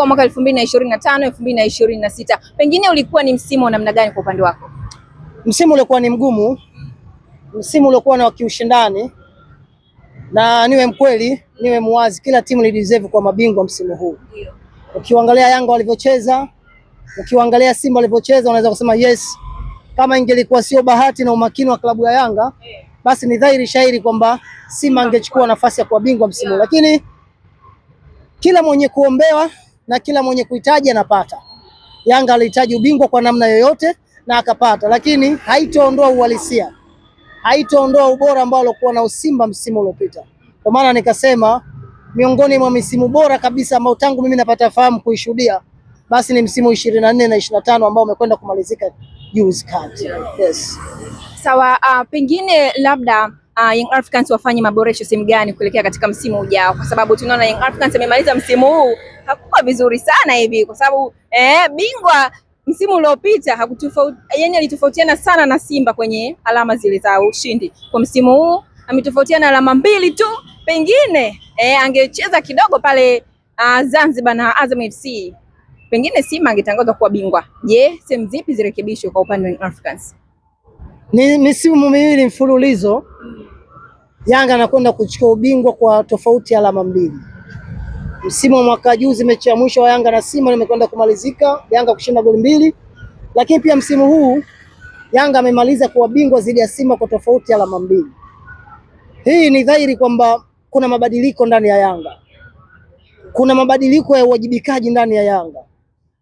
wa mwaka 2025 2026. Pengine ulikuwa ni msimu wa namna gani kwa upande wako? Msimu ulikuwa ni mgumu, msimu ulikuwa na kiushindani, na niwe mkweli, niwe muwazi, kila timu ni deserve kwa mabingwa msimu huu. Ukiangalia Yanga walivyocheza, ukiangalia Simba walivyocheza, unaweza kusema yes, kama ingelikuwa sio bahati na umakini wa klabu ya Yanga, basi ni dhahiri shahiri kwamba Simba angechukua nafasi ya kuwa bingwa msimu. Lakini kila mwenye kuombewa na kila mwenye kuhitaji anapata. Yanga alihitaji ubingwa kwa namna yoyote na akapata, lakini haitaondoa uhalisia, haitaondoa ubora ambao alikuwa na Simba msimu uliopita. Kwa maana nikasema miongoni mwa misimu bora kabisa ambao tangu mimi napata fahamu kuishuhudia, basi ni msimu 24 na 25 ambao umekwenda kumalizika juzi kati. Yes. Sawa, pengine labda Young Africans wafanye maboresho sehemu gani kuelekea katika msimu ujao, kwa sababu tunaona Young Africans amemaliza msimu huu hakuwa vizuri sana hivi, kwa sababu bingwa msimu uliopita yani alitofautiana sana na Simba kwenye alama zile za ushindi. Kwa msimu huu ametofautiana alama 2 tu, pengine angecheza kidogo pale Zanzibar na Azam FC, pengine Simba angetangazwa kuwa bingwa. Je, sehemu zipi zirekebishwe kwa upande wa Young Africans? Ni misimu miwili mfululizo Yanga anakwenda kuchukua ubingwa kwa tofauti alama 2. Msimu wa mwaka juzi mechi ya mwisho wa Yanga na Simba imekwenda kumalizika Yanga kushinda goli 2, lakini pia msimu huu Yanga amemaliza kuwa bingwa dhidi ya Simba kwa tofauti alama 2. Hii ni dhahiri kwamba kuna mabadiliko ndani ya Yanga, kuna mabadiliko ya uwajibikaji ndani ya Yanga,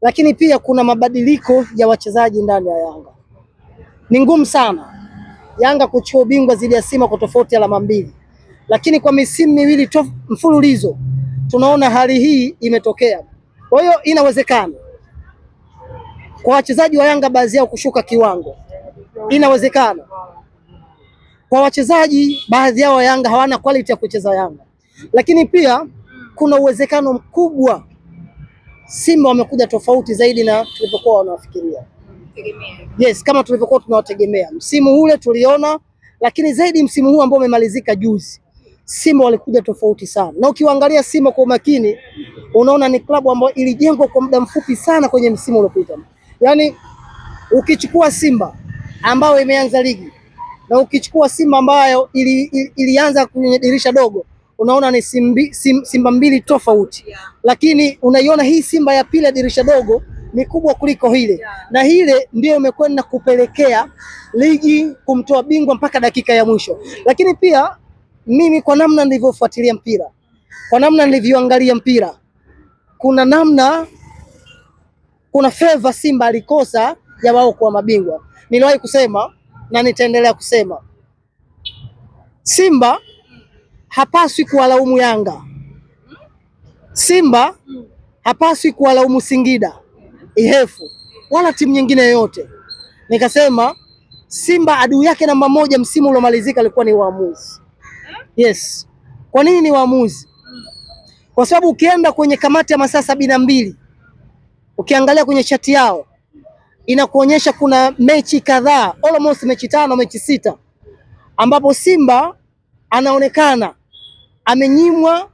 lakini pia kuna mabadiliko ya wachezaji ndani ya Yanga. Ni ngumu sana Yanga kuchukua ubingwa dhidi ya Simba kwa tofauti alama 2, lakini kwa misimu miwili mfululizo tunaona hali hii imetokea. Kwa hiyo inawezekana kwa wachezaji wa Yanga baadhi yao kushuka kiwango, inawezekana kwa wachezaji baadhi yao wa Yanga hawana quality ya kucheza Yanga, lakini pia kuna uwezekano mkubwa Simba wamekuja tofauti zaidi na tulivyokuwa wanafikiria. Yes, kama tulivyokuwa tunawategemea. Msimu ule tuliona, lakini zaidi msimu huu ambao umemalizika juzi, Simba walikuja tofauti sana. Na ukiangalia Simba kwa makini, unaona ni klabu ambayo ilijengwa kwa muda mfupi sana kwenye msimu uliopita. Yaani ukichukua Simba ambayo imeanza ligi na ukichukua Simba ambayo ilianza kwenye dirisha dogo, unaona ni Simba mbili tofauti. Lakini unaiona hii Simba ya pili ya dirisha dogo ni kubwa kuliko hile, na hile ndio imekwenda kupelekea ligi kumtoa bingwa mpaka dakika ya mwisho. Lakini pia mimi kwa namna nilivyofuatilia mpira, kwa namna nilivyoangalia mpira, kuna favor Simba alikosa ya wao kuwa mabingwa. Niliwahi kusema na nitaendelea kusema, Simba hapaswi kuwalaumu Yanga, Simba hapaswi kuwalaumu Singida, Ihefu wala timu nyingine yoyote. Nikasema Simba adui yake namba 1 msimu uliomalizika alikuwa ni waamuzi. Yes. Kwa nini ni waamuzi? Kwa sababu ukienda kwenye kamati ya masaa 72, ukiangalia kwenye chati yao inakuonyesha kuna mechi kadhaa, almost mechi 5, mechi 6, ambapo Simba anaonekana amenyimwa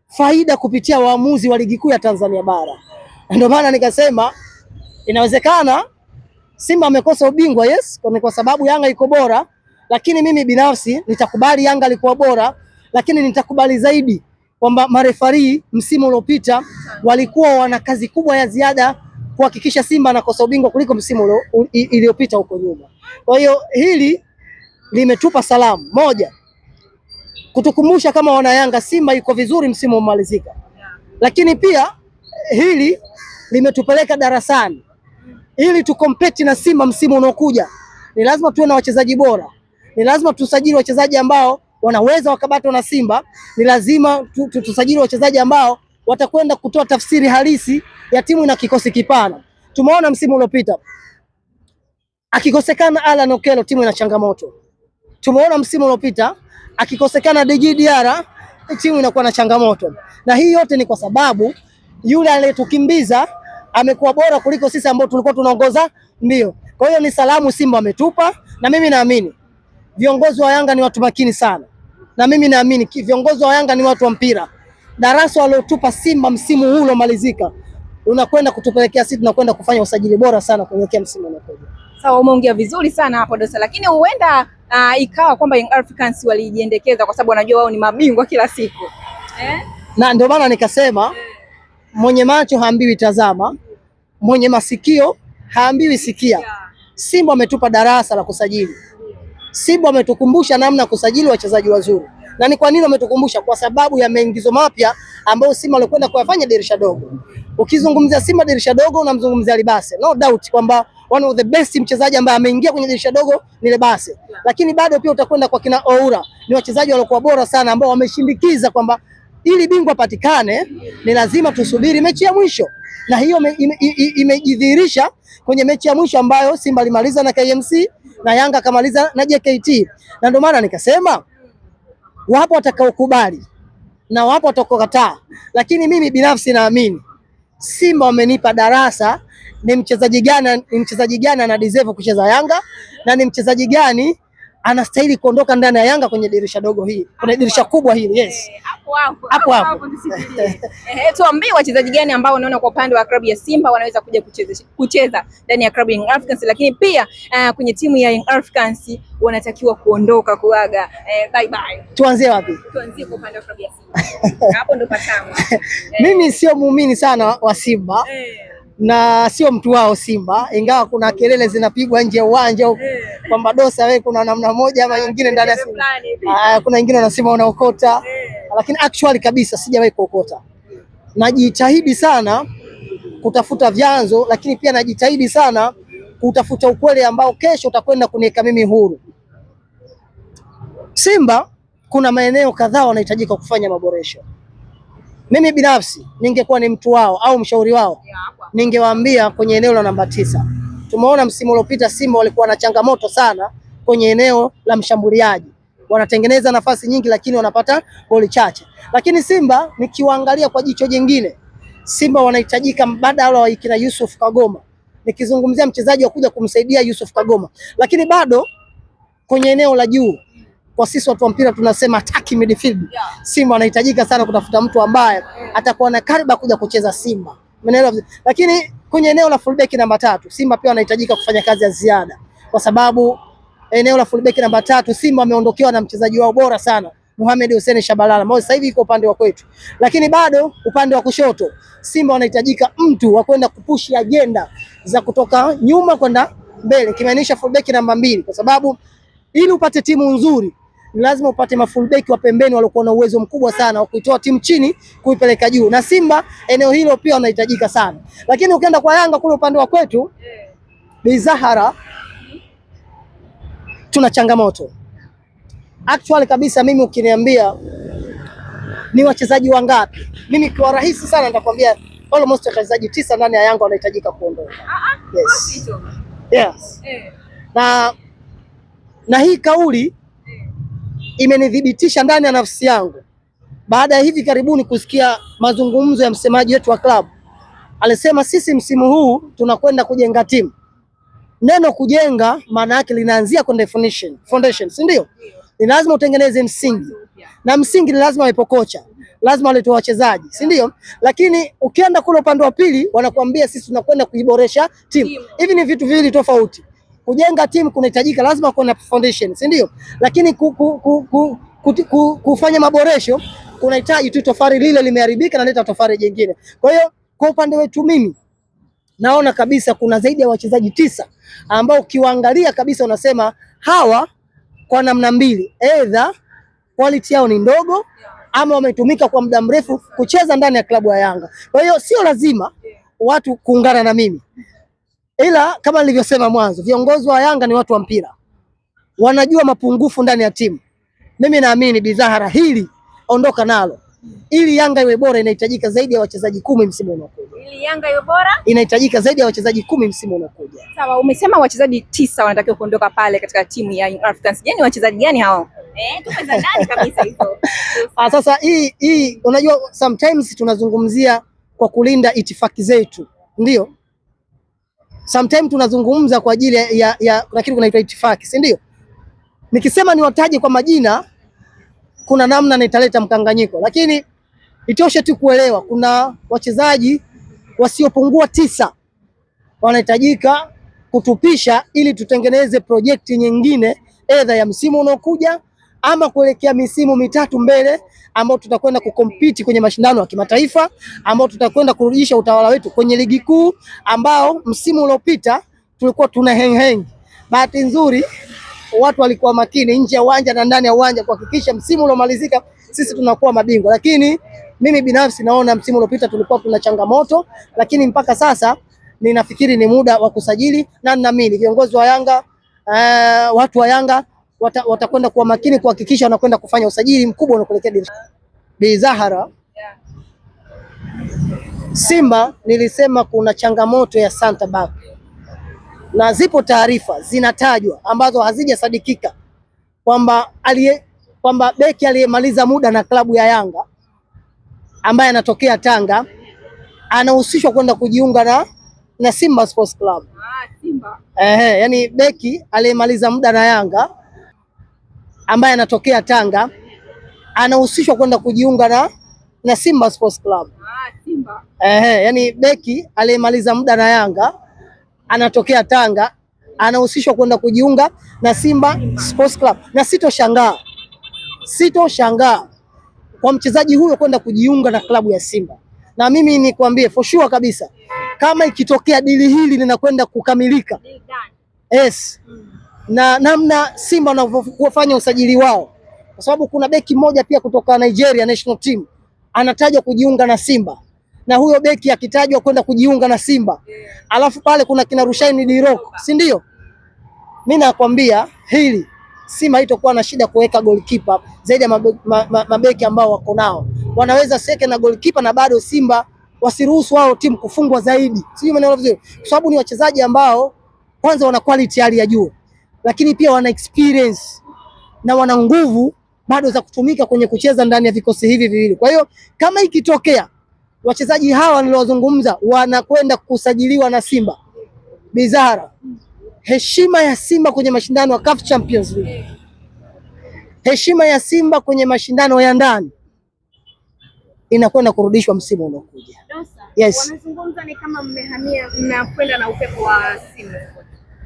faida kupitia waamuzi wa ligi kuu ya Tanzania bara. Ndio maana nikasema inawezekana Simba amekosa ubingwa, yes, kwa sababu Yanga iko bora, lakini mimi binafsi nitakubali Yanga alikuwa bora, lakini nitakubali zaidi kwamba marefari msimu uliopita walikuwa wana kazi kubwa ya ziada kuhakikisha Simba anakosa ubingwa kuliko msimu iliyopita huko nyuma. Kwa hiyo hili limetupa salamu moja, kutukumbusha kama wana Yanga Simba iko vizuri msimu umalizika, lakini pia hili limetupeleka darasani. Ili tukompeti na Simba msimu unaokuja, ni lazima tuwe na wachezaji bora, ni lazima tusajili wachezaji ambao wanaweza wakabatwa na Simba, ni lazima tusajili wachezaji ambao watakwenda kutoa tafsiri halisi ya timu na kikosi kipana. Tumeona msimu uliopita akikosekana Alan Okello timu ina changamoto. Tumeona msimu uliopita akikosekana Djigui Diarra timu inakuwa na changamoto. Na hii yote ni kwa sababu yule aliyetukimbiza amekuwa bora kuliko sisi ambao tulikuwa tunaongoza mbio. Kwa hiyo ni salamu Simba ametupa, na mimi naamini viongozi wa Yanga ni watu makini sana. Na mimi naamini viongozi wa Yanga ni watu wa mpira. Darasa waliotupa Simba msimu huu uliomalizika unakwenda kutupelekea sisi tunakwenda kufanya usajili bora sana kuelekea msimu unaokuja. Sawa, umeongea vizuri sana hapo Dosa, lakini huenda ikawa kwamba Young Africans walijiendekeza kwa sababu wanajua wao ni mabingwa kila siku na ndio maana nikasema mwenye macho haambiwi tazama, mwenye masikio haambiwi sikia. Simba ametupa darasa la kusajili. Simba ametukumbusha namna kusajili wachezaji wazuri. Na ni kwa nini ametukumbusha? Kwa sababu ya maingizo mapya ambayo Simba alikwenda kuyafanya dirisha dogo. Ukizungumzia Simba dirisha dogo unamzungumzia Libase. No doubt kwamba one of the best mchezaji ambaye ameingia kwenye dirisha dogo ni Libase. Lakini bado pia utakwenda kwa kina Oura. Ni wachezaji waliokuwa bora sana ambao wameshindikiza kwamba ili bingwa patikane ni lazima tusubiri mechi ya mwisho. Na hiyo imejidhihirisha kwenye mechi ya mwisho ambayo Simba alimaliza na KMC na Yanga akamaliza na JKT. Na ndio maana nikasema wapo watakaokubali na wapo watakaokataa, lakini mimi binafsi naamini Simba wamenipa darasa ni mchezaji gani ana deserve kucheza Yanga na ni mchezaji gani anastahili kuondoka ndani ya Yanga kwenye dirisha dogo hili, kwenye dirisha kubwa hili. Yes. Hapo. Tuambie wachezaji gani ambao unaona kwa upande wa klabu ya Simba wanaweza kuja kucheza ndani ya klabu ya Young Africans, lakini pia kwenye timu ya Young Africans wanatakiwa kuondoka kuaga bye bye. Tuanzie wapi? Tuanzie kwa upande wa klabu ya Simba. Hapo ndo patamu. Mimi sio muumini sana wa Simba. Na sio mtu wao Simba, ingawa kuna kelele zinapigwa nje ya uwanja kwamba Dosa wewe kuna namna moja ama nyingine ndani ya Simba. Kuna wengine wanasema unaokota, lakini actually kabisa sijawahi kuokota. Najitahidi sana kutafuta vyanzo, lakini pia najitahidi sana kutafuta ukweli ambao kesho utakwenda kuniweka mimi huru. Simba kuna maeneo kadhaa wanahitajika kufanya maboresho. Mimi binafsi ningekuwa ni mtu wao au mshauri wao, ningewaambia kwenye eneo la namba 9. Tumeona msimu uliopita Simba walikuwa na changamoto sana kwenye eneo la mshambuliaji. Wanatengeneza nafasi nyingi lakini wanapata goli chache. Lakini Simba nikiwaangalia kwa jicho jingine, Simba wanahitajika mbadala wa kina Yusuf Kagoma. Nikizungumzia mchezaji wa kuja kumsaidia Yusuf Kagoma. Lakini bado kwenye eneo la juu, kwa sisi watu wa mpira tunasema attacking midfield. Simba wanahitajika sana kutafuta mtu ambaye atakuwa na kariba kuja kucheza Simba. Umeelewa? Lakini kwenye eneo la fullback namba 3, Simba pia wanahitajika kufanya kazi ya ziada. Kwa sababu eneo la fullback namba 3 Simba wameondokewa na mchezaji wao bora sana, Mohamed Hussein Shabalala, ambao sasa hivi yuko upande wa kwetu. Lakini bado upande wa kushoto Simba wanahitajika mtu wa kwenda kupushi agenda za kutoka nyuma kwenda mbele, kimaanisha fullback namba 2, kwa sababu ili upate timu nzuri ni lazima upate mafullback wa pembeni waliokuwa na uwezo mkubwa sana wa kuitoa timu chini kuipeleka juu, na Simba eneo hilo pia wanahitajika sana. Lakini ukienda kwa Yanga kule upande wa kwetu Bizahara, tuna changamoto actually kabisa. Mimi ukiniambia ni wachezaji wangapi, mimi kwa rahisi sana nitakwambia almost wachezaji 9 ndani ya Yanga wanahitajika kuondoka. Yes. Yes. Na hii kauli imenidhibitisha ndani ya nafsi yangu baada ya hivi karibuni kusikia mazungumzo ya msemaji wetu wa klabu. Alisema sisi msimu huu tunakwenda kujenga timu. Neno kujenga maana yake linaanzia kwa foundation, si ndio? Ni lazima utengeneze msingi. Na msingi ni lazima ipo kocha, lazima walete wachezaji, si ndio? Lakini ukienda kule upande wa pili wanakuambia sisi tunakwenda kuiboresha timu. Hivi ni vitu viwili tofauti. Kujenga timu kunahitajika lazima kuwe na foundation, si ndio? Lakini kufanya maboresho kunahitaji tu tofari lile limeharibika na leta tofari jingine. Kwa hiyo kwa upande wetu mimi naona kabisa kuna zaidi ya wachezaji 9 ambao ukiwaangalia kabisa unasema hawa kwa namna mbili, either quality yao ni ndogo ama wametumika kwa muda mrefu kucheza ndani ya klabu ya Yanga. Kwa hiyo sio lazima watu kuungana na mimi, ila kama nilivyosema mwanzo, viongozi wa Yanga ni watu wa mpira, wanajua mapungufu ndani ya timu. Mimi naamini Bizahara hili ondoka nalo. Ili Yanga iwe bora inahitajika zaidi ya wachezaji 10 msimu unaokuja. Ili Yanga iwe bora inahitajika zaidi ya wachezaji 10 msimu unaokuja. Sawa, umesema wachezaji 9 wanatakiwa kuondoka pale katika timu ya Young Africans. Je, ni wachezaji gani hao? Tupe za ndani kabisa hizo. Sasa hii unajua sometimes tunazungumzia kwa kulinda itifaki zetu. Ndio? Sometimes tunazungumza kwa ajili ya kuna kitu kinaitwa itifaki, si ndio? Nikisema niwataje kwa majina kuna namna nitaleta mkanganyiko, lakini itoshe tu kuelewa kuna wachezaji wasiopungua 9 wanahitajika kutupisha ili tutengeneze projekti nyingine either ya msimu unaokuja ama kuelekea misimu mitatu mbele, ambao tutakwenda kukompiti kwenye mashindano ya kimataifa, ambao tutakwenda kurudisha utawala wetu kwenye ligi kuu, ambao msimu uliopita tulikuwa tuna heng. Bahati nzuri watu walikuwa makini nje ya uwanja na ndani ya uwanja kuhakikisha msimu uliomalizika sisi tunakuwa mabingwa, lakini mimi binafsi naona msimu uliopita tulikuwa tuna changamoto, lakini mpaka sasa ninafikiri ni muda wa kusajili, na ninaamini viongozi wa Yanga, watu wa Yanga watakwenda kuwa makini kuhakikisha wanakwenda kufanya usajili mkubwa unaokuelekea dirisha. Bi Zahara, Simba nilisema kuna changamoto ya center back, na zipo taarifa zinatajwa ambazo hazijasadikika kwamba beki aliyemaliza muda na klabu ya Yanga ambaye anatokea Tanga anahusishwa kwenda kujiunga na Simba Sports Club. Simba. Yani beki aliyemaliza muda na Yanga ambaye anatokea Tanga anahusishwa kwenda kujiunga na Simba Sports Club. Simba. Yani beki aliyemaliza muda na Yanga anatokea Tanga anahusishwa kwenda kujiunga na Simba Sports Club, na sitoshangaa kwa mchezaji huyo kwenda kujiunga na klabu ya Simba. Na mimi nikwambie for sure kabisa, kama ikitokea dili hili linakwenda kukamilika, yes, na namna Simba wanavyofanya usajili wao, kwa sababu kuna beki mmoja pia kutoka Nigeria national team anatajwa kujiunga na Simba, na huyo beki akitajwa kwenda kujiunga na Simba, alafu pale kuna kina Rushaini Diroko, si ndio? Mimi nakwambia hili Simba haitakuwa na shida kuweka goalkeeper zaidi ya mabeki ambao wako nao, wanaweza seke na goalkeeper na bado Simba wasiruhusu wao timu kufungwa zaidi, sio maana vizuri, kwa sababu ni wachezaji ambao kwanza wana quality hali ya juu, lakini pia wana experience na wana nguvu bado za kutumika kwenye kucheza ndani ya vikosi hivi viwili. Kwa hiyo kama ikitokea wachezaji hawa niliozungumza wanakwenda kusajiliwa na Simba, Bi Zahara, heshima ya Simba kwenye mashindano ya CAF Champions League, heshima ya Simba kwenye mashindano ya ndani inakwenda kurudishwa msimu unaokuja. Yes. Wanazungumza ni kama mmehamia, mnakwenda na upepo wa Simba,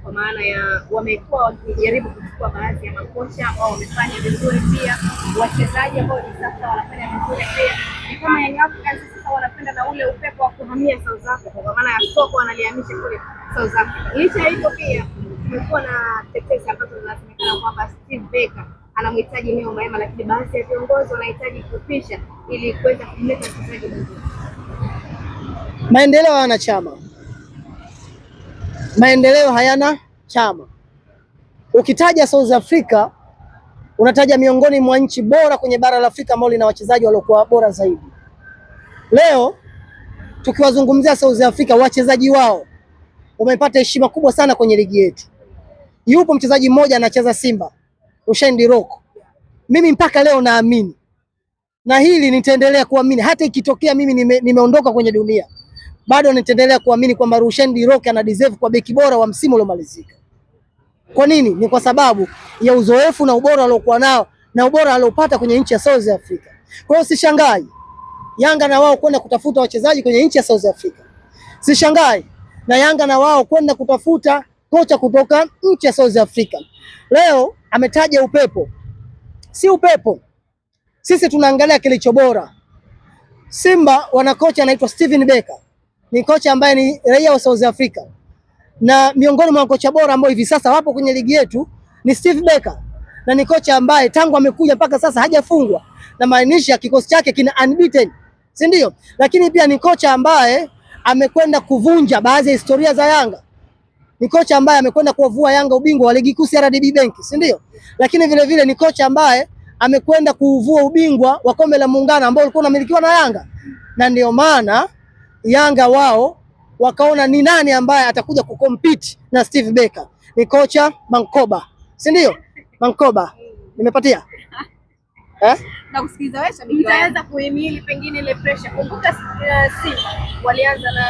kwa maana ya wamekuwa wakijaribu kuchukua baadhi ya makocha ambao wamefanya vizuri, pia wachezaji ambao ni sasa wanafanya vizuri pia. Ni kama Young Africans sasa wanakwenda na ule upepo wa kuhamia South Africa, kwa maana ya soko wanalihamisha kule South Africa. Licha ya hivyo pia kumekuwa na tetesi ambazo zinasemekana kwamba Steve Barker anamhitaji Neo Maema, lakini baadhi ya viongozi wanahitaji kupisha ili kuweza kumleta mchezaji mwingine. Maendeleo hayana chama, maendeleo hayana chama. Ukitaja South Africa unataja miongoni mwa nchi bora kwenye bara la Afrika ambao lina wachezaji waliokuwa bora zaidi. Leo tukiwazungumzia South Africa, wachezaji wao wamepata heshima kubwa sana kwenye ligi yetu. Yupo mchezaji mmoja anacheza Simba, Rushaini Diroko. Mimi mpaka leo naamini, na hili nitaendelea kuamini hata ikitokea mimi nimeondoka kwenye dunia, bado nitaendelea kuamini kwamba Rushaini Diroko ana deserve kwa beki bora wa msimu uliomalizika. Kwa nini? Ni kwa sababu ya uzoefu na ubora aliokuwa nao na ubora aliopata kwenye nchi ya South Africa. Kwa hiyo sishangai Yanga na wao kwenda kutafuta wachezaji kwenye nchi ya South Africa. Sishangai na Yanga na wao kwenda kutafuta kocha kutoka nchi ya South Africa. Leo ametaja upepo. Si upepo. Sisi tunaangalia kilicho bora. Simba wana kocha anaitwa Steven Barker. Ni kocha ambaye ni raia wa South Africa. Na miongoni mwa kocha bora ambao hivi sasa wapo kwenye ligi yetu ni Steve Barker. Na ni kocha ambaye tangu amekuja mpaka sasa hajafungwa, na maanisha kikosi chake kina unbeaten, si ndio? Lakini pia ni kocha ambaye amekwenda kuvunja baadhi ya historia za Yanga. Ni kocha ambaye amekwenda kuwavua Yanga ubingwa wa ligi kuu CRDB Bank, si ndio? Lakini vile vile ni kocha ambaye amekwenda kuvua ubingwa wa kombe la Muungano ambao ulikuwa unamilikiwa na Yanga. Na ndio maana Yanga wao wakaona ni nani ambaye atakuja kucompete na Steve Barker. Ni kocha Mankoba, si ndio? Mankoba. Nimepatia? Na kusikiliza wewe shabiki, nitaweza kuhimili pengine ile pressure. Kumbuka Simba walianza na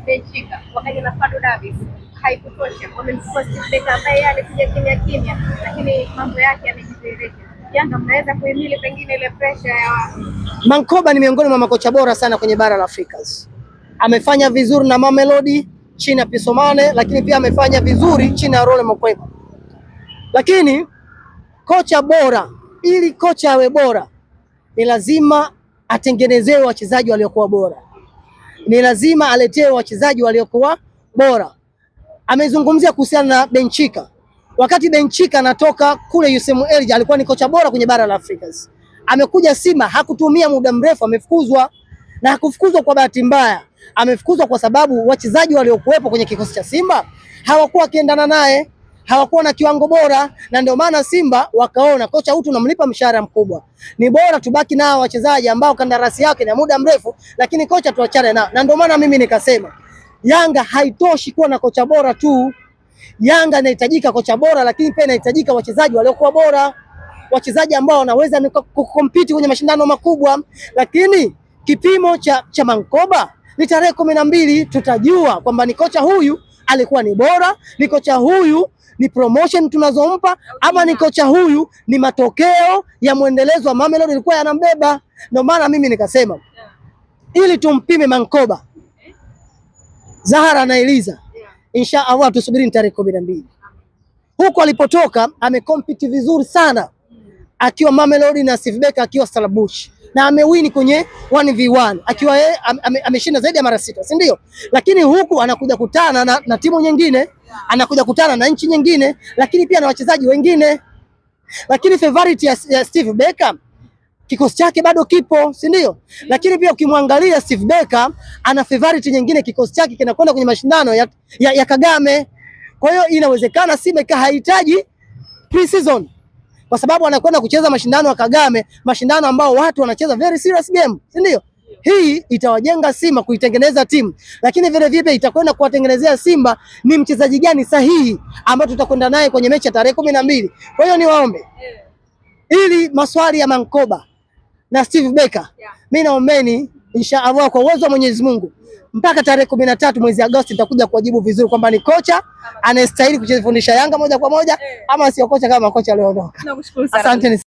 Benfica, wakaja na Fado Davis, haikutosha. Wamemchukua Steve Barker ambaye alikuja kimya, lakini mambo yake yamejidhihirisha. Yanga mnaweza kuhimili pengine ile pressure ya Mankoba? Ni miongoni mwa makocha bora sana kwenye bara la Afrika. amefanya vizuri na Mamelodi chini ya Pisomane, lakini pia amefanya vizuri chini ya Role Mokwena. Lakini kocha bora, ili kocha awe bora, ni lazima atengenezewe wachezaji waliokuwa bora, ni lazima aletewe wachezaji waliokuwa bora. Amezungumzia kuhusiana na Benchika. Wakati Benchika anatoka kule USM Alger alikuwa ni kocha bora kwenye bara la Afrika. Amekuja Simba, hakutumia muda mrefu amefukuzwa, na hakufukuzwa kwa bahati mbaya. Amefukuzwa kwa sababu wachezaji waliokuwepo kwenye kikosi cha Simba hawakuwa kiendana naye, hawakuwa na kiwango bora, na ndio maana Simba wakaona kocha huyu tunamlipa mshahara mkubwa, ni bora tubaki nao wachezaji ambao kandarasi yake ni muda mrefu, lakini kocha tuachane nao. Na ndio maana mimi nikasema Yanga haitoshi kuwa na kocha bora tu. Yanga inahitajika kocha bora, lakini pia inahitajika wachezaji waliokuwa bora, wachezaji ambao wanaweza kukompiti kwenye mashindano makubwa. Lakini kipimo cha Mankoba ni tarehe 12, tutajua kwamba ni kocha huyu alikuwa ni bora, ni kocha huyu ni promotion tunazompa, ama ni kocha huyu ni matokeo ya mwendelezo wa Mamelodi ilikuwa yanambeba. Ndio maana mimi nikasema ili tumpime Mankoba, Zahara na Eliza, insha Allah tusubiri tarehe 12. Huko alipotoka amekompiti vizuri sana akiwa Mamelodi na Steve Becker akiwa Stellenbosch, na amewini kwenye 1v1 akiwa yeye ameshinda zaidi ya mara 6, si ndio? Lakini huku anakuja kutana na timu nyingine, anakuja kutana na nchi nyingine, lakini pia na wachezaji wengine. Lakini favorite ya Steve Becker, kikosi chake bado kipo, si ndio? Lakini pia ukimwangalia Steve Becker ana favorite nyingine, kikosi chake kinakwenda kwenye mashindano ya Kagame. Kwa hiyo inawezekana Simba hahitaji pre-season, kwa sababu anakwenda kucheza mashindano ya Kagame, mashindano ambao watu wanacheza very serious game, si ndio? Hii itawajenga Simba kuitengeneza timu, lakini vile vile itakwenda kuwatengenezea Simba ni mchezaji gani sahihi ambao tutakwenda naye kwenye mechi ya tarehe 12. Kwa hiyo niwaombe, ili maswali ya Mankoba na Steve Becker, mimi naombeni insha Allah kwa uwezo wa Mwenyezi Mungu mpaka tarehe 13 mwezi Agosti nitakuja kuwajibu vizuri kwamba ni kocha anayestahili kuchezea Yanga moja kwa moja ama sio kocha kama kocha aliondoka. Asante.